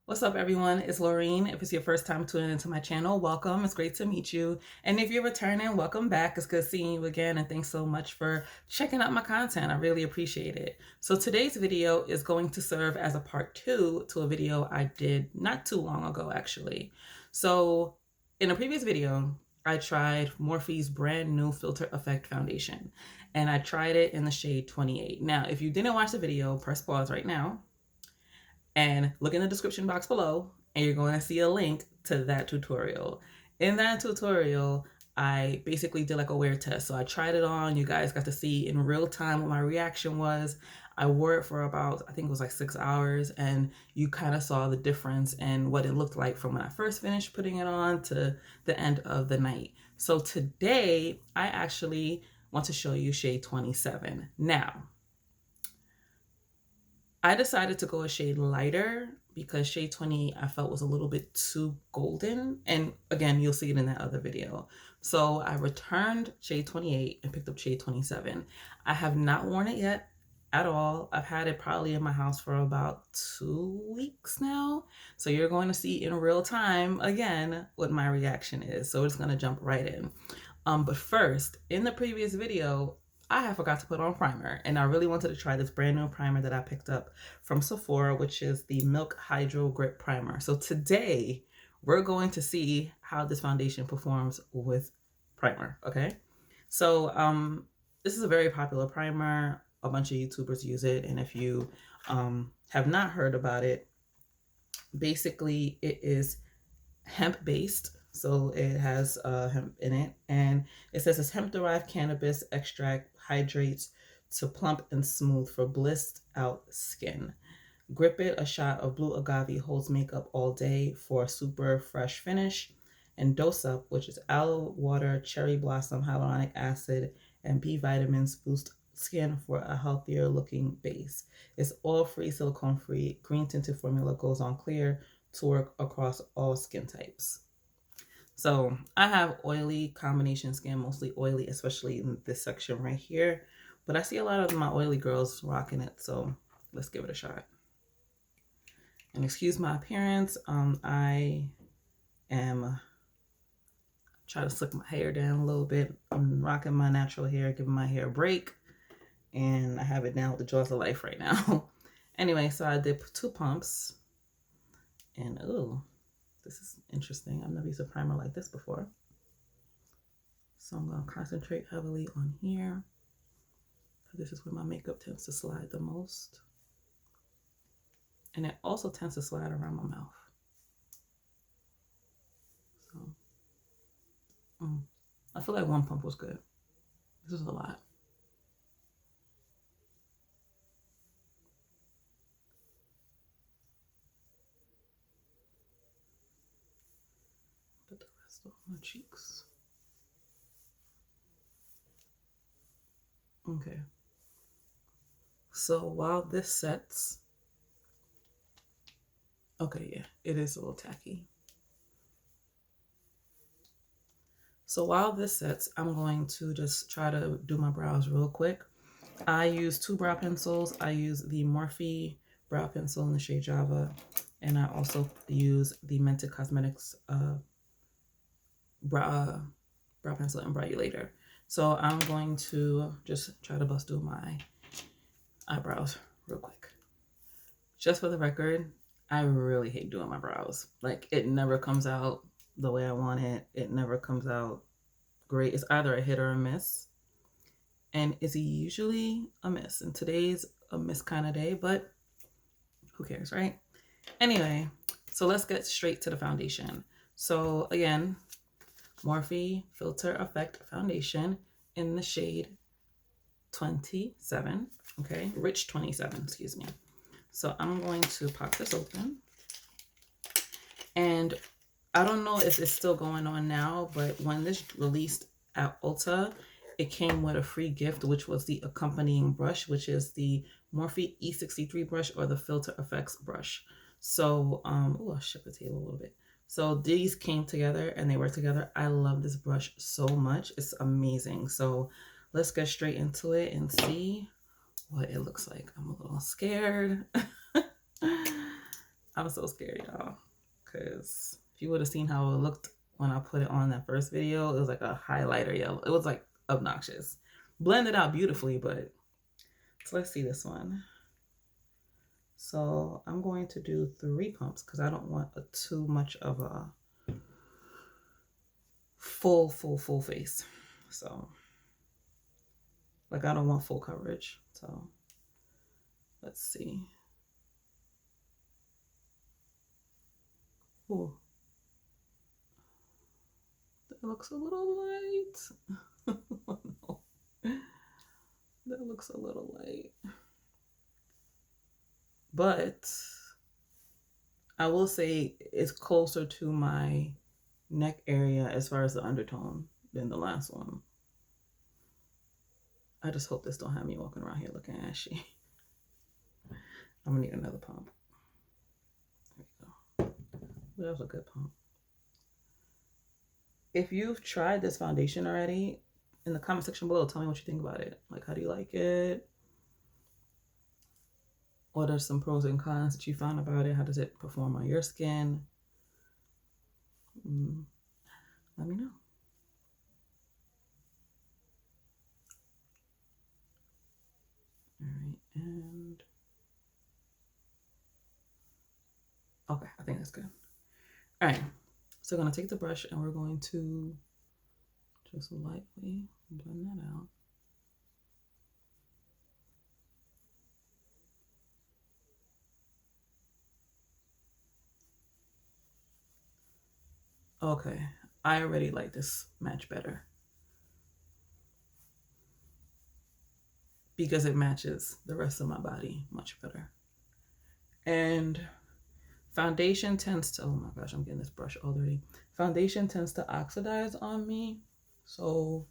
What's up, everyone? It's Laureen. If it's your first time tuning into my channel, welcome. It's great to meet you. And if you're returning, welcome back. It's good seeing you again. And thanks so much for checking out my content. I really appreciate it. So today's video is going to serve as a part 2 to a video I did not too long ago, actually. So in a previous video, I tried Morphe's brand new Filter Effect Foundation. And I tried it in the shade 28. Now, if you didn't watch the video, press pause right now and look in the description box below, and you're going to see a link to that tutorial. In that tutorial, I basically did like a wear test. So I tried it on. You guys got to see in real time what my reaction was. I wore it for about, I think it was like 6 hours, and you kind of saw the difference in what it looked like from when I first finished putting it on to the end of the night. So today, I actually want to show you shade 27. Now, I decided to go a shade lighter because shade 28 I felt was a little bit too golden. And again, you'll see it in that other video. So I returned shade 28 and picked up shade 27. I have not worn it yet at all. I've had it probably in my house for about 2 weeks now. So you're going to see in real time, again, what my reaction is. So it's going to jump right in. But first, in the previous video, I have forgot to put on primer, and I really wanted to try this brand new primer that I picked up from Sephora, which is the Milk Hydro Grip Primer. So today we're going to see how this foundation performs with primer, okay? So this is a very popular primer. A bunch of YouTubers use it, and if you have not heard about it, basically it is hemp-based. So it has hemp in it, and it says it's hemp-derived cannabis extract hydrates to plump and smooth for blissed out skin. Grip It, a shot of blue agave holds makeup all day for a super fresh finish. And Dose Up, which is aloe water, cherry blossom, hyaluronic acid, and B vitamins boost skin for a healthier looking base. It's oil-free, silicone-free, green tinted formula goes on clear to work across all skin types. So I have oily combination skin, mostly oily, especially in this section right here. But I see a lot of my oily girls rocking it, so let's give it a shot. And excuse my appearance. I am trying to slick my hair down a little bit. I'm rocking my natural hair, giving my hair a break. And I have it down with the jaws of life right now. Anyway, so I did 2 pumps. And ooh, this is interesting. I've never used a primer like this before. So I'm going to concentrate heavily on here. This is where my makeup tends to slide the most. And it also tends to slide around my mouth. So I feel like 1 pump was good. This is a lot. Put the rest on my cheeks. Okay. So while this sets, okay, yeah, it is a little tacky. So while this sets, I'm going to just try to do my brows real quick. I use 2 brow pencils. I use the Morphe brow pencil in the shade Java, and I also use the Mented Cosmetics brow pencil embryulator. So I'm going to just try to bust through my eyebrows real quick. Just for the record, I really hate doing my brows. Like, it never comes out the way I want it. It never comes out great. It's either a hit or a miss. And it's usually a miss. And today's a miss kind of day, but who cares, right? Anyway, so let's get straight to the foundation. So again, Morphe Filter Effect Foundation in the shade 27, okay? Rich 27, excuse me. So I'm going to pop this open. And I don't know if it's still going on now, but when this released at Ulta, it came with a free gift, which was the accompanying brush, which is the Morphe E63 brush or the Filter Effects brush. So, oh, I'll shift the table a little bit. So these came together and they work together. I love this brush so much. It's amazing. So let's get straight into it and see what it looks like. I'm a little scared. I'm so scared, y'all. Because if you would have seen how it looked when I put it on that first video, it was like a highlighter yellow. It was like obnoxious. Blended out beautifully, but so let's see this one. So I'm going to do 3 pumps because I don't want too much of a full face. So like I don't want full coverage. So let's see. Ooh. That looks a little light. Oh, no. That looks a little light. But I will say it's closer to my neck area as far as the undertone than the last one. I just hope this don't have me walking around here looking ashy. I'm gonna need another pump. There we go. That was a good pump. If you've tried this foundation already, in the comment section below, tell me what you think about it. Like, how do you like it? What are some pros and cons that you found about it? How does it perform on your skin? Let me know. All right, and okay, I think that's good. All right, so I'm gonna take the brush and we're going to just lightly blend that out. Okay, I already like this match better because it matches the rest of my body much better. And foundation tends to, oh my gosh, I'm getting this brush already. Foundation tends to oxidize on me. So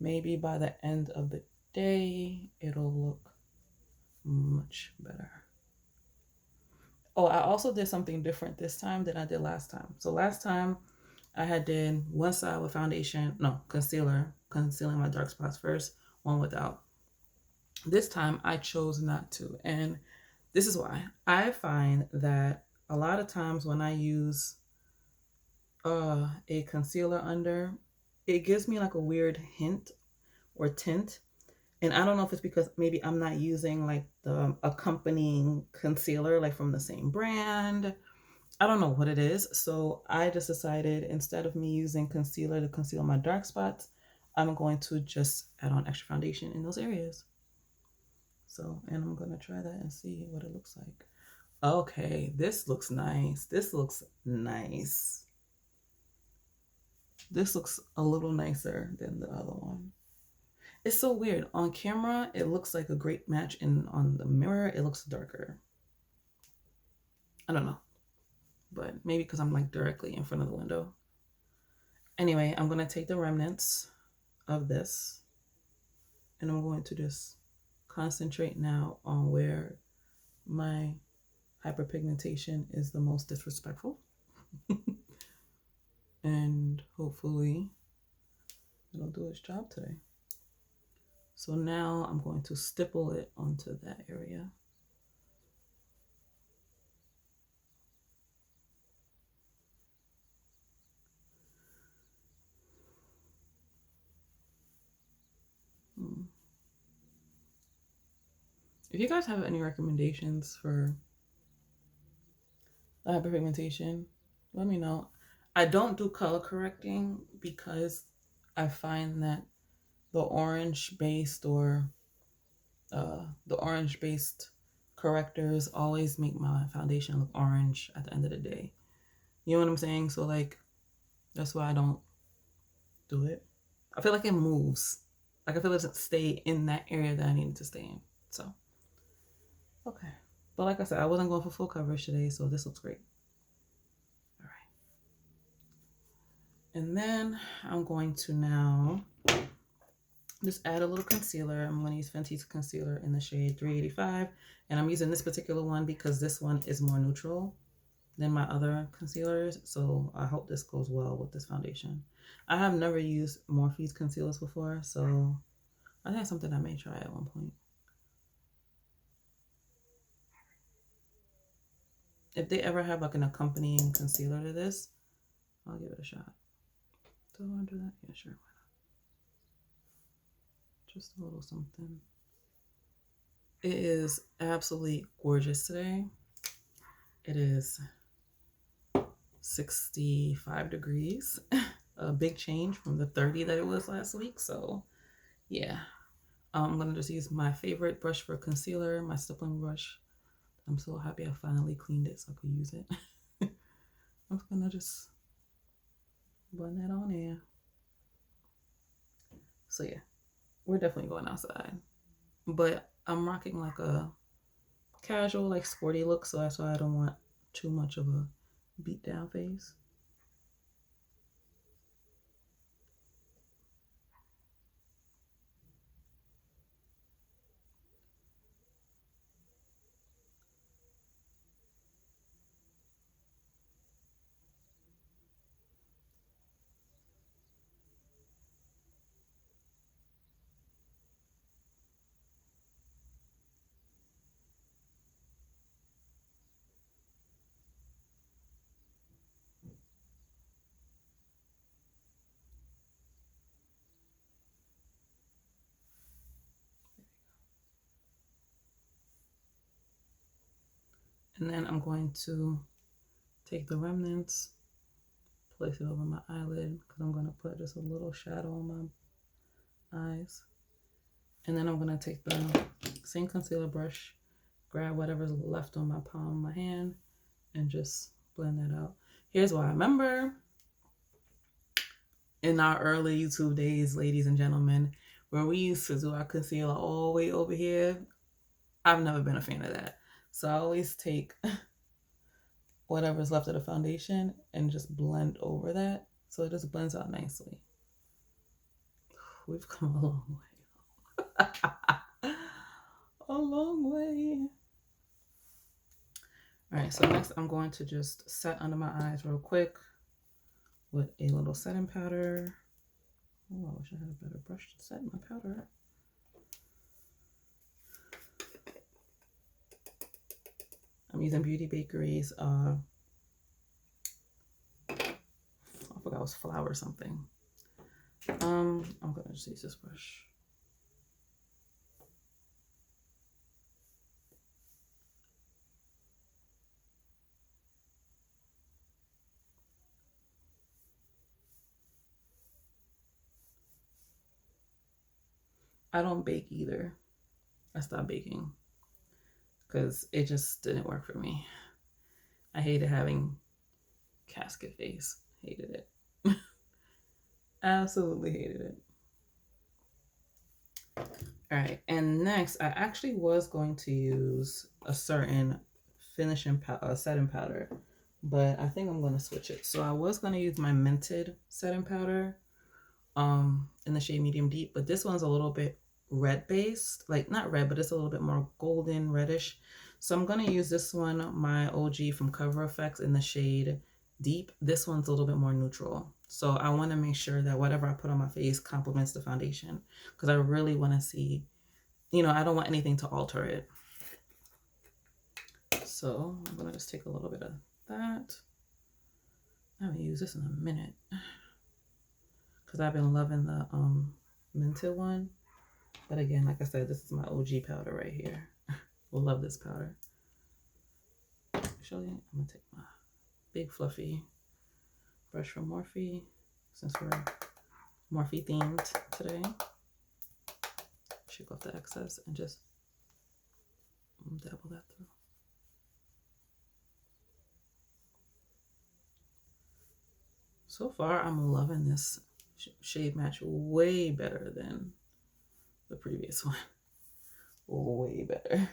maybe by the end of the day, it'll look much better. Oh, I also did something different this time than I did last time. So last time I had did one side with foundation, no, concealer, concealing my dark spots first, one without. This time I chose not to. And this is why. I find that a lot of times when I use a concealer under, it gives me like a weird hint or tint. And I don't know if it's because maybe I'm not using like the accompanying concealer like from the same brand. I don't know what it is. So I just decided instead of me using concealer to conceal my dark spots, I'm going to just add on extra foundation in those areas. So, and I'm going to try that and see what it looks like. Okay, this looks nice. This looks nice. This looks a little nicer than the other one. It's so weird. On camera, it looks like a great match, and on the mirror, it looks darker. I don't know. But maybe because I'm like directly in front of the window. Anyway, I'm going to take the remnants of this, and I'm going to just concentrate now on where my hyperpigmentation is the most disrespectful. And hopefully it'll do its job today. So now I'm going to stipple it onto that area. If you guys have any recommendations for hyperpigmentation, let me know. I don't do color correcting because I find that the orange-based or the orange-based correctors always make my foundation look orange at the end of the day. You know what I'm saying? So like, that's why I don't do it. I feel like it moves. Like I feel like it doesn't stay in that area that I need it to stay in. So, okay. But like I said, I wasn't going for full coverage today, so this looks great. All right. And then I'm going to now just add a little concealer. I'm going to use Fenty's concealer in the shade 385. And I'm using this particular one because this one is more neutral than my other concealers. So I hope this goes well with this foundation. I have never used Morphe's concealers before, so I think it's something I may try at one point. If they ever have like an accompanying concealer to this, I'll give it a shot. Do I want to do that? Yeah, sure. Why not? Just a little something. It is absolutely gorgeous today. It is 65 degrees. A big change from the 30 that it was last week. So yeah, I'm going to just use my favorite brush for concealer, my stippling brush. I'm so happy I finally cleaned it so I could use it. I'm going to just blend that on in. So yeah, we're definitely going outside. But I'm rocking like a casual, like sporty look, so that's why I don't want too much of a beat down face. And then I'm going to take the remnants, place it over my eyelid, because I'm going to put just a little shadow on my eyes. And then I'm going to take the same concealer brush, grab whatever's left on my palm of my hand, and just blend that out. Here's why. I remember in our early YouTube days, ladies and gentlemen, where we used to do our concealer all the way over here. I've never been a fan of that. So I always take whatever's left of the foundation and just blend over that so it just blends out nicely. We've come a long way. A long way. All right, so next I'm going to just set under my eyes real quick with a little setting powder. Oh, I wish I had a better brush to set my powder. I'm using Beauty Bakerie's, I forgot it was flower something. I'm gonna just use this brush. I don't bake either. I stopped baking because it just didn't work for me. I hated having casket face. Hated it. Absolutely hated it. All right, and next I actually was going to use a certain finishing setting powder, but I think I'm going to switch it. So I was going to use my Mented setting powder in the shade Medium Deep, but this one's a little bit red based, like not red, but it's a little bit more golden reddish. So I'm going to use this one, my OG from Cover FX in the shade Deep. This one's a little bit more neutral. So I want to make sure that whatever I put on my face complements the foundation, because I really want to see, you know, I don't want anything to alter it. So I'm going to just take a little bit of that. I haven't used this in a minute because I've been loving the Mented one. But again, like I said, this is my OG powder right here. Love this powder. Actually, I'm going to take my big fluffy brush from Morphe, since we're Morphe themed today. Shake off the excess and just dabble that through. So far, I'm loving this shade match way better than the previous one. Way better.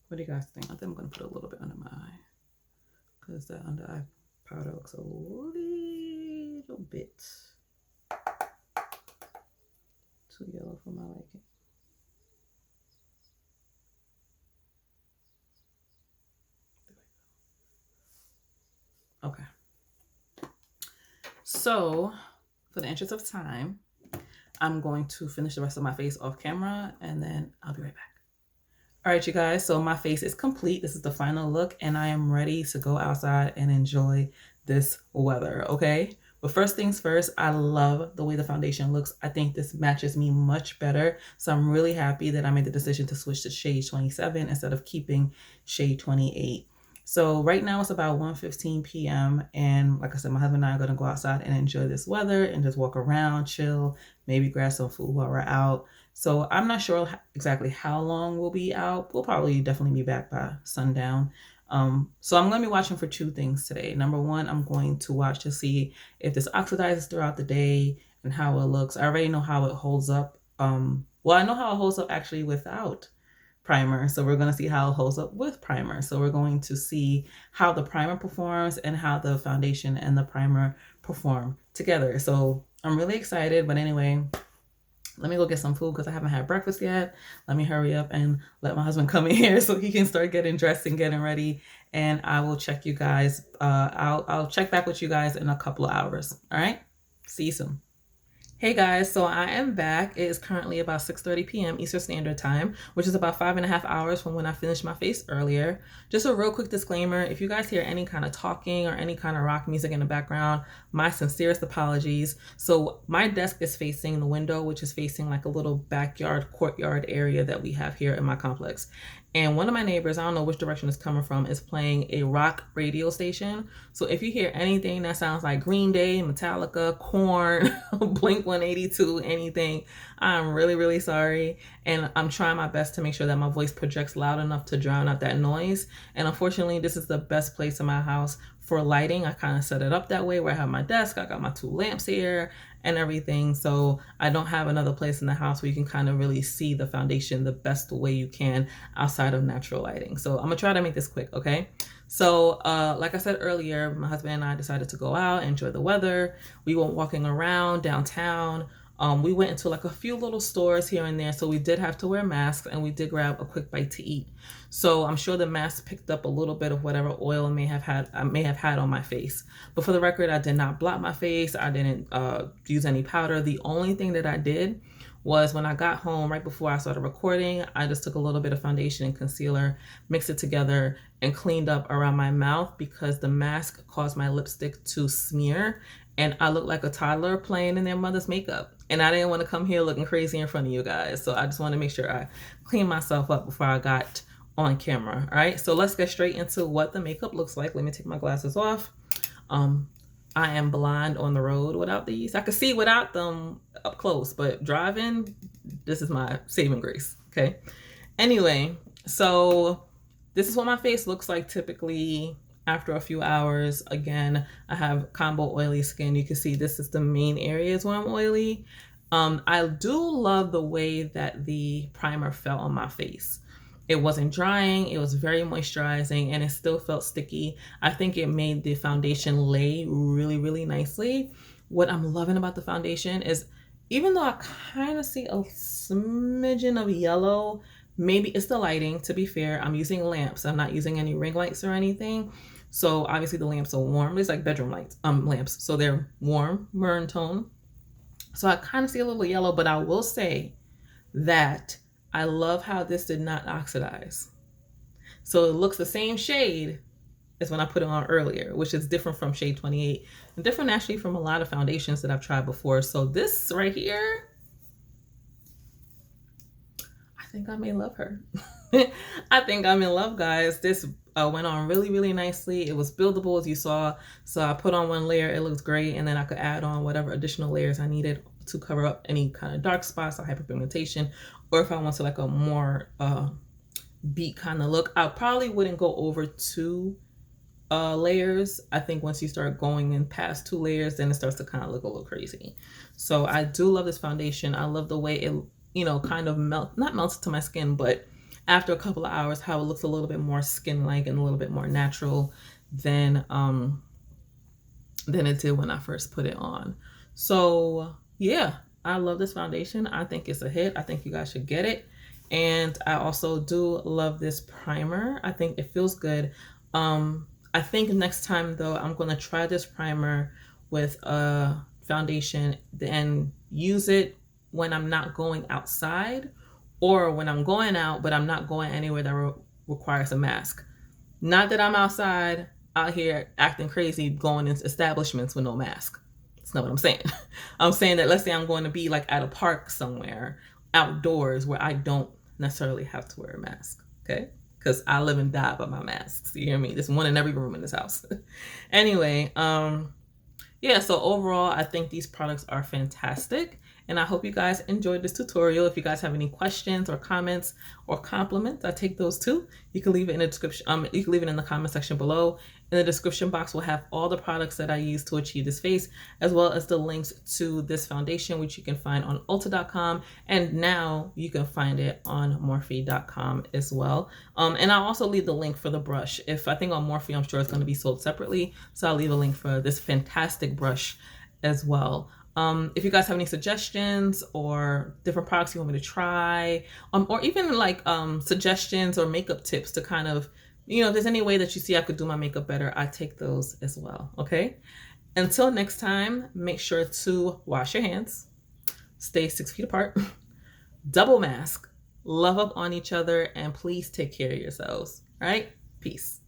What do you guys think? I think I'm going to put a little bit under my eye, because that under eye powder looks a little bit too yellow for my liking. Okay. So, for the interest of time, I'm going to finish the rest of my face off camera and then I'll be right back. All right, you guys, so my face is complete. This is the final look and I am ready to go outside and enjoy this weather, okay? But first things first, I love the way the foundation looks. I think this matches me much better. So I'm really happy that I made the decision to switch to shade 27 instead of keeping shade 28. So right now it's about 1:15 p.m. And like I said, my husband and I are gonna go outside and enjoy this weather and just walk around, chill, maybe grab some food while we're out. So I'm not sure exactly how long we'll be out. We'll probably definitely be back by sundown. So I'm going to be watching for two things today. Number one, I'm going to watch to see if this oxidizes throughout the day and how it looks. I already know how it holds up. Well, I know how it holds up actually without primer. So we're going to see how it holds up with primer. So we're going to see how the primer performs and how the foundation and the primer perform together. So I'm really excited. But anyway, let me go get some food because I haven't had breakfast yet. Let me hurry up and let my husband come in here so he can start getting dressed and getting ready. And I will check you guys. I'll check back with you guys in a couple of hours. All right. See you soon. Hey guys, so I am back. It is currently about 6:30 p.m. Eastern Standard Time, which is about 5.5 hours from when I finished my face earlier. Just a real quick disclaimer, if you guys hear any kind of talking or any kind of rock music in the background, my sincerest apologies. So my desk is facing the window, which is facing like a little backyard courtyard area that we have here in my complex. And one of my neighbors, I don't know which direction it's coming from, is playing a rock radio station. So if you hear anything that sounds like Green Day, Metallica, Korn, Blink 182, anything, I'm really, really sorry. And I'm trying my best to make sure that my voice projects loud enough to drown out that noise. And unfortunately, this is the best place in my house for lighting. I kind of set it up that way where I have my desk, I got my 2 lamps here and everything. So I don't have another place in the house where you can kind of really see the foundation the best way you can outside of natural lighting. So I'm gonna try to make this quick, okay? So like I said earlier, my husband and I decided to go out, enjoy the weather. We went walking around downtown. We went into like a few little stores here and there. So we did have to wear masks and we did grab a quick bite to eat. So I'm sure the mask picked up a little bit of whatever oil I may have had on my face. But for the record, I did not blot my face. I didn't use any powder. The only thing that I did was when I got home right before I started recording, I just took a little bit of foundation and concealer, mixed it together and cleaned up around my mouth because the mask caused my lipstick to smear and I looked like a toddler playing in their mother's makeup. And I didn't want to come here looking crazy in front of you guys. So I just want to make sure I clean myself up before I got on camera. All right, so let's get straight into what the makeup looks like. Let me take my glasses off. I am blind on the road without these. I could see without them up close, but driving, this is my saving grace, okay? Anyway, so this is what my face looks like typically after a few hours. Again, I have combo oily skin. You can see this is the main areas where I'm oily. I do love the way that the primer felt on my face. It wasn't drying, it was very moisturizing, and it still felt sticky. I think it made the foundation lay really, really nicely. What I'm loving about the foundation is, even though I kind of see a smidgen of yellow, maybe it's the lighting, to be fair. I'm using lamps. I'm not using any ring lights or anything. So obviously the lamps are warm. It's like bedroom lights, lamps. So they're warm, maroon tone. So I kind of see a little yellow, but I will say that I love how this did not oxidize. So it looks the same shade as when I put it on earlier, which is different from shade 28 and different actually from a lot of foundations that I've tried before. So this right here, I think I may love her. I think I'm in love, guys. This went on really, really nicely. It was buildable, as you saw. So I put on one layer, it looks great. And then I could add on whatever additional layers I needed to cover up any kind of dark spots or hyperpigmentation. Or if I want to like a more beat kind of look, I probably wouldn't go over 2 layers. I think once you start going in past 2 layers, then it starts to kind of look a little crazy. So I do love this foundation. I love the way it, you know, kind of not melts to my skin, but after a couple of hours, how it looks a little bit more skin-like and a little bit more natural than it did when I first put it on. So yeah, I love this foundation. I think it's a hit. I think you guys should get it. And I also do love this primer. I think it feels good. I think next time though, I'm going to try this primer with a foundation and use it when I'm not going outside, or when I'm going out, but I'm not going anywhere that requires a mask. Not that I'm outside out here acting crazy, going into establishments with no mask. That's not what I'm saying. I'm saying that, let's say I'm going to be like at a park somewhere, outdoors, where I don't necessarily have to wear a mask, okay? Because I live and die by my masks. You hear me? There's one in every room in this house. Anyway, yeah, so overall, I think these products are fantastic. And I hope you guys enjoyed this tutorial. If you guys have any questions or comments or compliments, I take those too. You can leave it in the description. You can leave it in the comment section below. In the description box, we'll have all the products that I use to achieve this face, as well as the links to this foundation, which you can find on Ulta.com. And now you can find it on Morphe.com as well. And I'll also leave the link for the brush. If I think on Morphe, I'm sure it's going to be sold separately. So I'll leave a link for this fantastic brush as well. If you guys have any suggestions or different products you want me to try, or even like suggestions or makeup tips to kind of, you know, if there's any way that you see I could do my makeup better, I take those as well. Okay. Until next time, make sure to wash your hands, stay 6 feet apart, double mask, love up on each other, and please take care of yourselves. All right. Peace.